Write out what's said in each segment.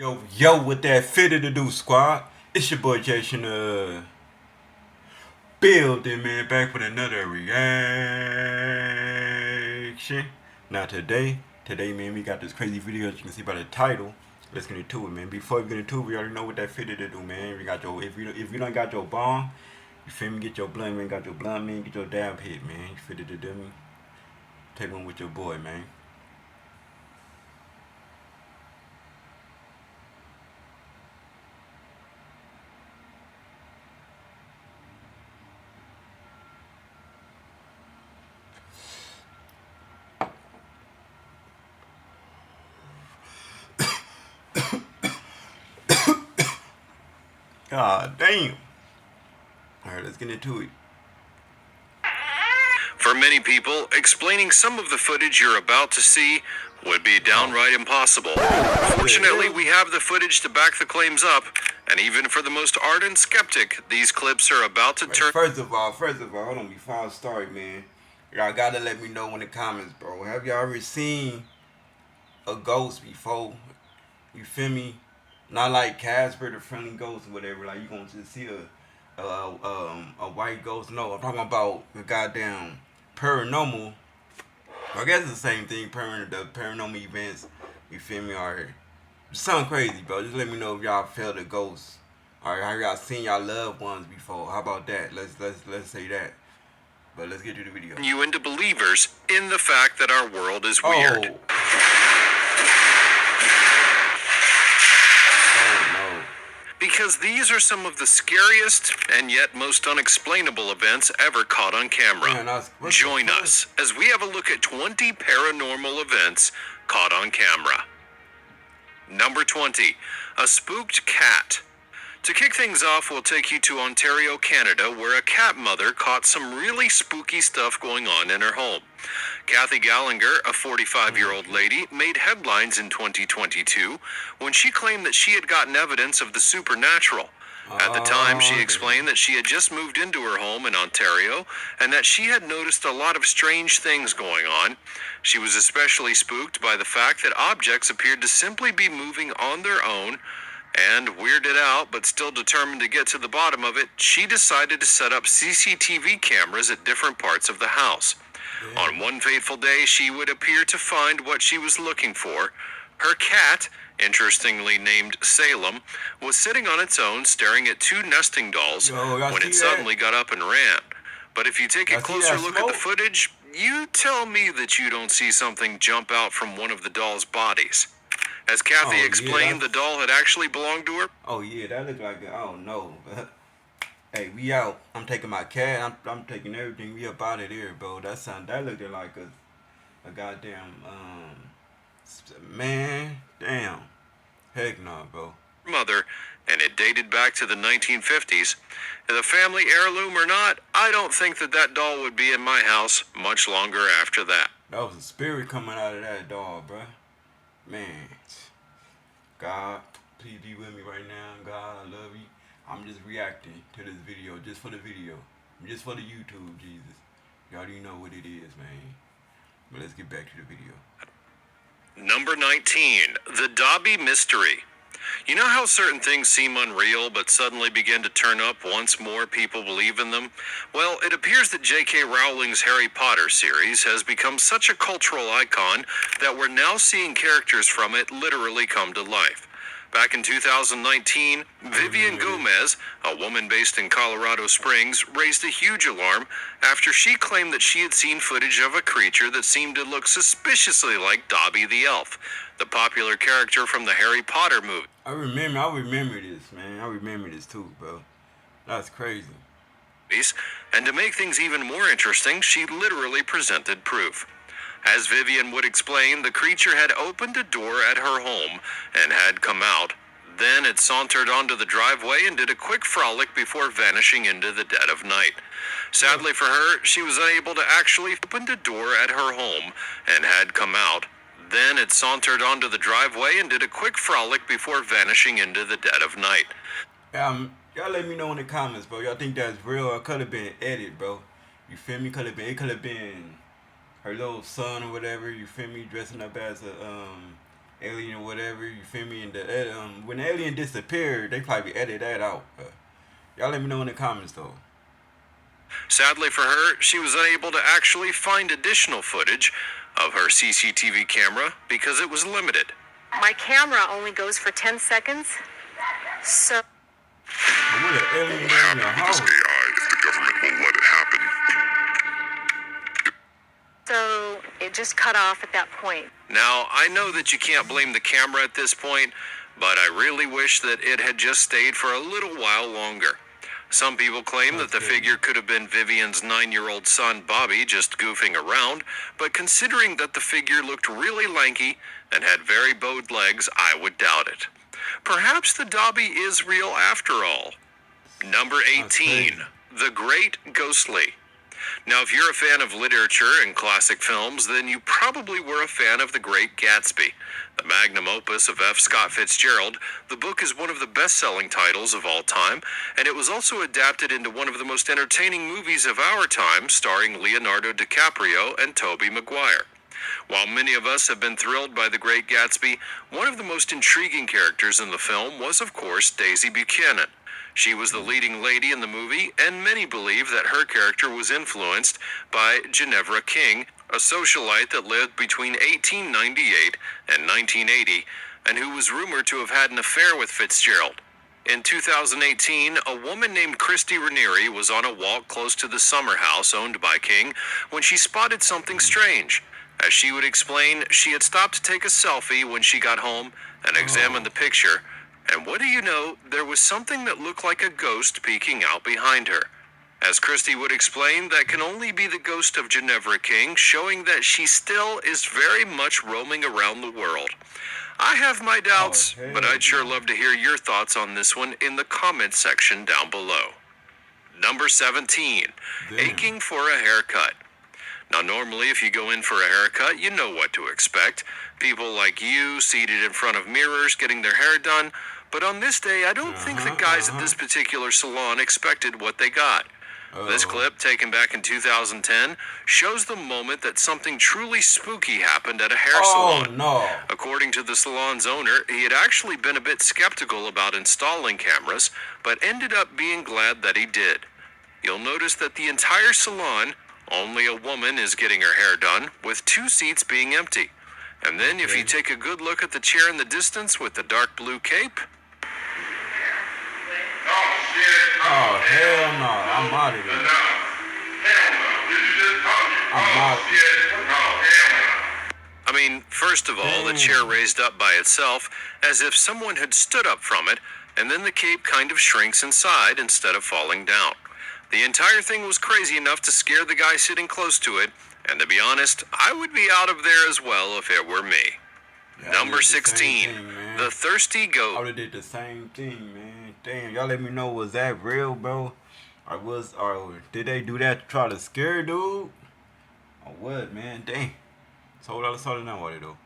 Yo, with that fitted to do squad. It's your boy Jason building man back with another reaction. Now today man, we got this crazy video as you can see by the title. Let's get into it, man. Before we get into it, we already know what that fitted to do, man. We got your if you don't got your bomb, you feel me, get your blunt man, got your blunt man, get your dab hit, man. You fitted to do me. Take one with your boy, man. God damn. Alright, let's get into it. For many people, explaining some of the footage you're about to see would be downright impossible. Fortunately, we have the footage to back the claims up, and even for the most ardent skeptic, these clips are about to turn. First of all, hold on, before I start, man, y'all gotta let me know in the comments, bro. Have y'all ever seen a ghost before? You feel me? Not like Casper the Friendly Ghost or whatever. Like you gonna just see a white ghost. No, I'm talking about the goddamn paranormal. I guess it's the same thing. The paranormal events. You feel me? Or something crazy, bro. Just let me know if y'all felt a ghost. Or have y'all seen y'all loved ones before? How about that? Let's say that. But let's get to the video. You into believers in the fact that our world is weird. Because these are some of the scariest and yet most unexplainable events ever caught on camera. Man, join us as we have a look at 20 paranormal events caught on camera. Number 20, a spooked cat. To kick things off, we'll take you to Ontario, Canada, where a cat mother caught some really spooky stuff going on in her home. Kathy Gallagher, a 45-year-old lady, made headlines in 2022 when she claimed that she had gotten evidence of the supernatural. At the time, she explained that she had just moved into her home in Ontario and that she had noticed a lot of strange things going on. She was especially spooked by the fact that objects appeared to simply be moving on their own. And weirded out, but still determined to get to the bottom of it, she decided to set up CCTV cameras at different parts of the house. Yeah. On one fateful day, she would appear to find what she was looking for. Her cat, interestingly named Salem, was sitting on its own staring at two nesting dolls when it suddenly got up and ran. But if you take a closer look at the footage, you tell me that you don't see something jump out from one of the dolls' bodies. As Kathy explained, the doll had actually belonged to her. Oh yeah, that looked like I don't know. Hey, we out. I'm taking my cat. I'm taking everything. We up out of there, bro. That looked like a goddamn man. Damn. Heck no, bro. Mother, and it dated back to the 1950s. The family heirloom or not, I don't think that doll would be in my house much longer after that. That was a spirit coming out of that doll, bro. Man, God, please be with me right now. God, I love you. I'm just reacting to this video, just for the video, just for the YouTube, Jesus. You already know what it is, man. But let's get back to the video. Number 19, the Dobby Mystery. You know how certain things seem unreal but suddenly begin to turn up once more people believe in them? Well, it appears that J.K. Rowling's Harry Potter series has become such a cultural icon that we're now seeing characters from it literally come to life. Back in 2019, Vivian Gomez, a woman based in Colorado Springs, raised a huge alarm after she claimed that she had seen footage of a creature that seemed to look suspiciously like Dobby the Elf, the popular character from the Harry Potter movie. I remember this, man. I remember this too, bro. That's crazy. And to make things even more interesting, she literally presented proof. As Vivian would explain, the creature had opened a door at her home and had come out. Then it sauntered onto the driveway and did a quick frolic before vanishing into the dead of night. Sadly for her, she was unable to actually open the door at her home and had come out. Then it sauntered onto the driveway and did a quick frolic before vanishing into the dead of night. Y'all let me know in the comments, bro. Y'all think that's real or could have been edited, bro? You feel me? It could have been her little son or whatever, you feel me, dressing up as alien or whatever. You feel me? And the when the alien disappeared, they probably edited that out. Y'all let me know in the comments though. Sadly for her, she was unable to actually find additional footage of her CCTV camera because it was limited. My camera only goes for 10 seconds, so... What an alien in your house. AI if the government will let it happen. So it just cut off at that point. Now, I know that you can't blame the camera at this point, but I really wish that it had just stayed for a little while longer. Some people claim that the figure could have been Vivian's 9-year-old son, Bobby, just goofing around, but considering that the figure looked really lanky and had very bowed legs, I would doubt it. Perhaps the Dobby is real after all. Number 18, The Great Ghostly. Now, if you're a fan of literature and classic films, then you probably were a fan of The Great Gatsby. The magnum opus of F. Scott Fitzgerald, the book is one of the best-selling titles of all time, and it was also adapted into one of the most entertaining movies of our time, starring Leonardo DiCaprio and Tobey Maguire. While many of us have been thrilled by The Great Gatsby, one of the most intriguing characters in the film was, of course, Daisy Buchanan. She was the leading lady in the movie, and many believe that her character was influenced by Ginevra King, a socialite that lived between 1898 and 1980, and who was rumored to have had an affair with Fitzgerald. In 2018, a woman named Christy Ranieri was on a walk close to the summer house owned by King when she spotted something strange. As she would explain, she had stopped to take a selfie when she got home and examined the picture. And what do you know, there was something that looked like a ghost peeking out behind her. As Christy would explain, that can only be the ghost of Ginevra King, showing that she still is very much roaming around the world. I have my doubts, but I'd sure love to hear your thoughts on this one in the comments section down below. Number 17, Aching for a Haircut. Now, normally, if you go in for a haircut, you know what to expect. People like you, seated in front of mirrors, getting their hair done. But on this day, I don't think the guys at this particular salon expected what they got. This clip, taken back in 2010, shows the moment that something truly spooky happened at a hair salon. No. According to the salon's owner, he had actually been a bit skeptical about installing cameras, but ended up being glad that he did. You'll notice that the entire salon, only a woman is getting her hair done, with 2 seats being empty. And then if you take a good look at the chair in the distance with the dark blue cape... Oh, hell no. I'm out of here. I'm out of here. I mean, first of all, the chair raised up by itself as if someone had stood up from it, and then the cape kind of shrinks inside instead of falling down. The entire thing was crazy enough to scare the guy sitting close to it, and to be honest, I would be out of there as well if it were me. Yeah, Number 16, The Thirsty Goat. I would have did the same thing, man. Damn, y'all let me know, was that real, bro? Or did they do that to try to scare dude? Or what, man? Damn. So what else now what it do?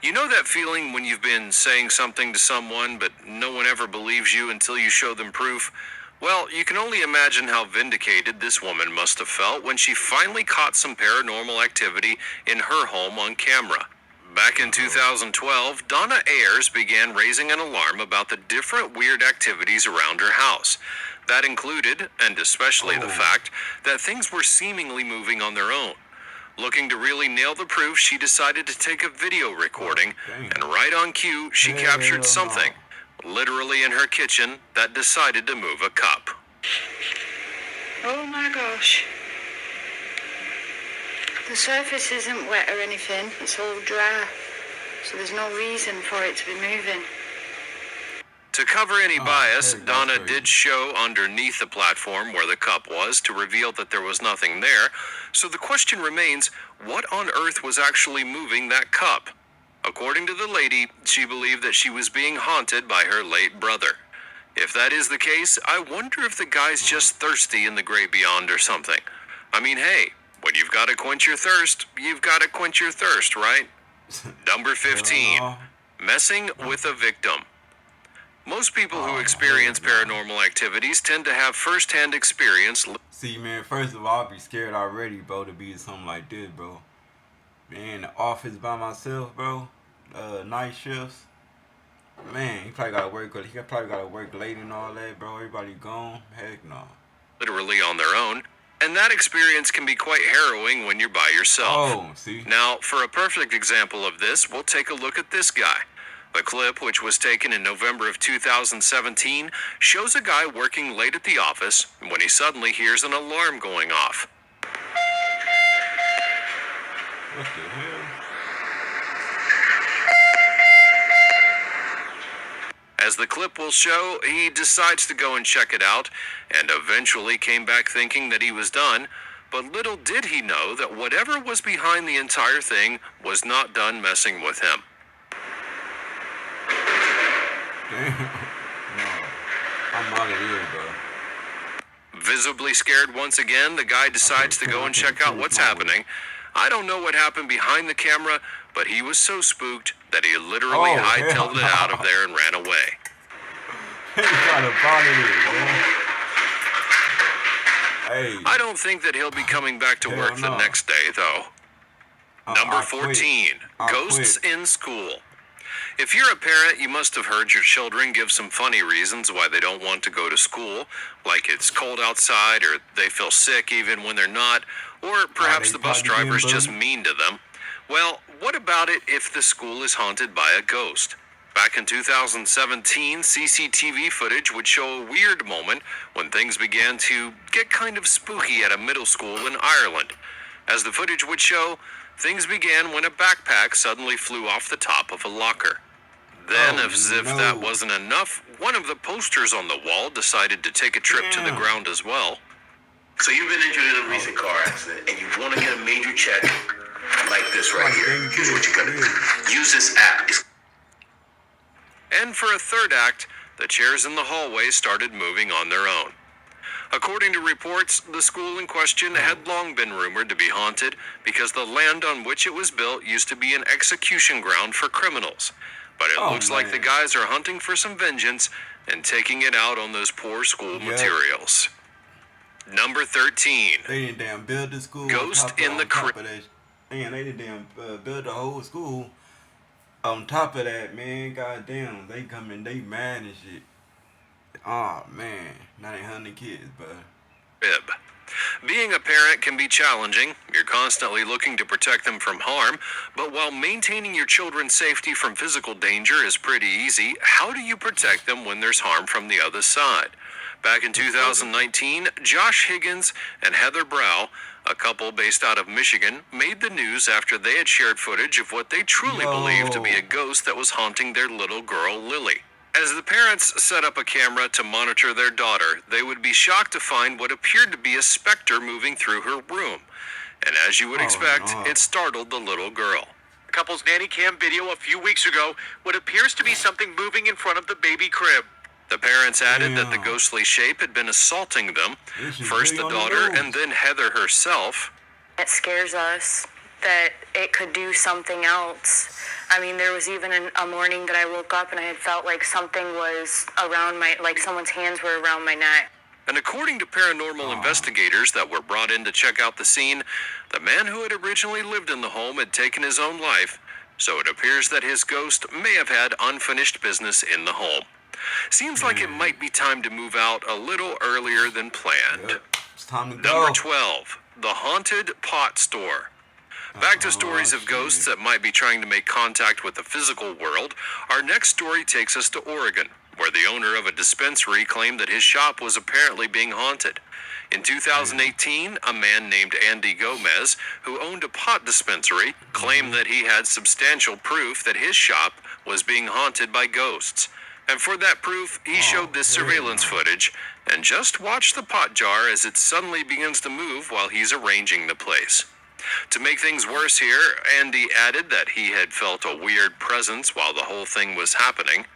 You know that feeling when you've been saying something to someone, but no one ever believes you until you show them proof? Well, you can only imagine how vindicated this woman must have felt when she finally caught some paranormal activity in her home on camera. Back in 2012, Donna Ayers began raising an alarm about the different weird activities around her house. That included, and especially the fact, that things were seemingly moving on their own. Looking to really nail the proof, she decided to take a video recording, and right on cue, she captured something, literally in her kitchen, that decided to move a cup. Oh my gosh. The surface isn't wet or anything, it's all dry, so there's no reason for it to be moving. To cover any bias, Donna did show underneath the platform where the cup was to reveal that there was nothing there, so the question remains, what on earth was actually moving that cup? According to the lady, she believed that she was being haunted by her late brother. If that is the case, I wonder if the guy's just thirsty in the great beyond or something. I mean, hey, when you've got to quench your thirst, you've got to quench your thirst, right? Number 15, Messing with a Victim. Most people who experience paranormal activities tend to have first-hand experience. See, man, first of all, I'll be scared already, bro, to be something like this, bro. being in the office by myself, bro. Night shifts. Man, he probably gotta work. He probably gotta work late and all that, bro. Everybody gone. Heck no. Literally on their own. And that experience can be quite harrowing when you're by yourself. Oh, see? Now, for a perfect example of this, we'll take a look at this guy. The clip, which was taken in November of 2017, shows a guy working late at the office when he suddenly hears an alarm going off. What the hell? As the clip will show, he decides to go and check it out, and eventually came back thinking that he was done, but little did he know that whatever was behind the entire thing was not done messing with him. Damn. No. I'm out of here, bro. Visibly scared once again, the guy decides to go and check out what's happening. I don't know what happened behind the camera, but he was so spooked that he literally hightailed it out of there and ran away. He's trying to bother me, man. Hey. I don't think that he'll be coming back to work the next day, though. Number 14, ghosts in school. If you're a parent, you must have heard your children give some funny reasons why they don't want to go to school, like it's cold outside, or they feel sick even when they're not, or perhaps the bus driver's just mean to them. Well, what about it if the school is haunted by a ghost? Back in 2017, CCTV footage would show a weird moment when things began to get kind of spooky at a middle school in Ireland. As the footage would show, things began when a backpack suddenly flew off the top of a locker. Then, as if that wasn't enough, one of the posters on the wall decided to take a trip to the ground as well. So you've been injured in a recent car accident, and you want to get a major check like this right here. Here's what you're going to do. Use this app. And for a third act, the chairs in the hallway started moving on their own. According to reports, the school in question had long been rumored to be haunted because the land on which it was built used to be an execution ground for criminals. But it looks like the guys are hunting for some vengeance and taking it out on those poor school materials. Number 13. They didn't damn build the school. Ghost in the crib. Man, they didn't damn build the whole school. On top of that, man, goddamn, they come in, they mad and shit. Oh man, now they hunting kids, but. Being a parent can be challenging. You're constantly looking to protect them from harm, but while maintaining your children's safety from physical danger is pretty easy, how do you protect them when there's harm from the other side? Back in 2019, Josh Higgins and Heather Brow, a couple based out of Michigan, made the news after they had shared footage of what they truly believed to be a ghost that was haunting their little girl, Lily. As the parents set up a camera to monitor their daughter, they would be shocked to find what appeared to be a specter moving through her room. And as you would expect, it startled the little girl. The couple's nanny cam video a few weeks ago, what appears to be something moving in front of the baby crib. The parents added that the ghostly shape had been assaulting them, first the daughter and then Heather herself. It scares us that it could do something else. I mean, there was even a morning that I woke up and I had felt like something was around like someone's hands were around my neck. And according to paranormal investigators that were brought in to check out the scene, the man who had originally lived in the home had taken his own life, so it appears that his ghost may have had unfinished business in the home. Seems like it might be time to move out a little earlier than planned. It's time to go. Number 12, the haunted pot store. Back to stories of ghosts that might be trying to make contact with the physical world, our next story takes us to Oregon, where the owner of a dispensary claimed that his shop was apparently being haunted. In 2018, a man named Andy Gomez, who owned a pot dispensary, claimed that he had substantial proof that his shop was being haunted by ghosts. And for that proof, he showed this surveillance footage, and just watch the pot jar as it suddenly begins to move while he's arranging the place. To make things worse here, Andy added that he had felt a weird presence while the whole thing was happening.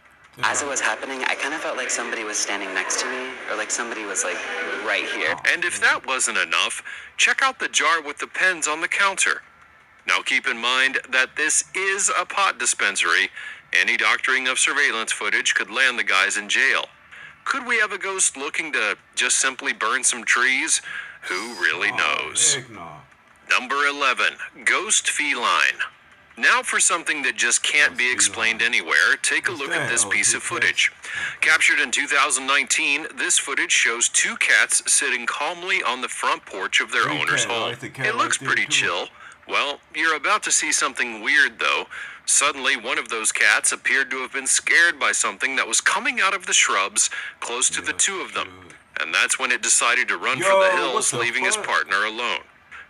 As it was happening, I kind of felt like somebody was standing next to me, or like somebody was like right here. And if that wasn't enough, check out the jar with the pens on the counter. Now keep in mind that this is a pot dispensary. Any doctoring of surveillance footage could land the guys in jail. Could we have a ghost looking to just simply burn some trees? Who really knows? Heck no. Number 11. Ghost feline. Now for something that just can't be explained anywhere, take a look at this piece of footage. Captured in 2019, this footage shows two cats sitting calmly on the front porch of their owner's home. It looks pretty chill. Well, you're about to see something weird though. Suddenly, one of those cats appeared to have been scared by something that was coming out of the shrubs close to the two of them. And that's when it decided to run for the hills, leaving his partner alone.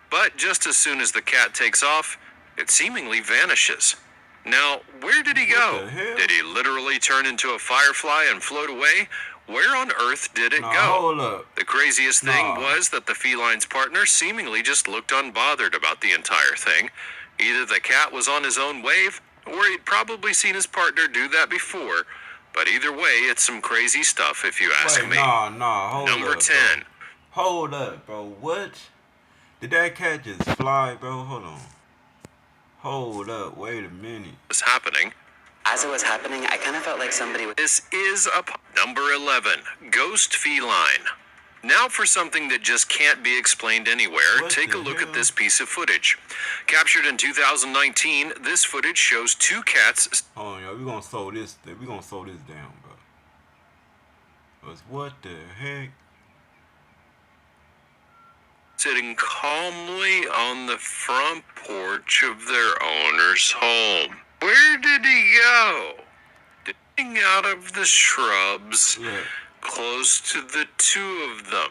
But just as soon as the cat takes off, it seemingly vanishes. Now, where did he go? Did he literally turn into a firefly and float away? Where on earth did it go? The craziest thing was that the feline's partner seemingly just looked unbothered about the entire thing. Either the cat was on his own wave, or he'd probably seen his partner do that before. But either way, it's some crazy stuff if you ask me. Hold Number up, 10. Bro. Hold up, bro. What? Did that cat just fly, bro? Hold on. Hold up. Wait a minute. What's happening? As it was happening, I kind of felt like somebody was... This is Number 11. Ghost feline. Now for something that just can't be explained anywhere, take a look at this piece of footage. Captured in 2019, this footage shows two cats... Hold on, y'all. We're gonna slow this down, bro. Because what the heck? Sitting calmly on the front porch of their owner's home. Where did he go? Dipping out of the shrubs close to the two of them.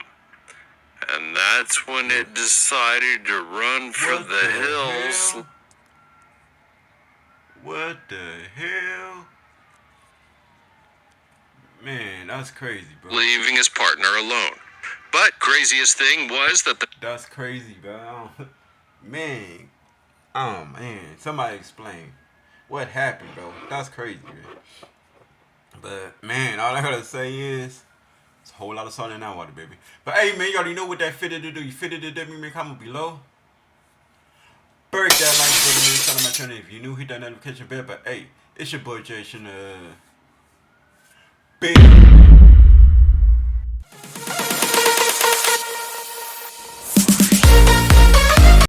And that's when it decided to run for the hills. Hell? What the hell? Man, that's crazy, bro. Leaving his partner alone. But craziest thing was that That's crazy, bro. Man. Somebody explain. What happened, bro? That's crazy, man. But, man, all I gotta say is, it's a whole lot of salt in that water, baby. But, hey, man, you already know what that fitted to do. You fitted to do, make comment below. Break that like button, man. Shout out my channel. If you're new, hit that notification bell. But, hey, it's your boy, Jason. Big.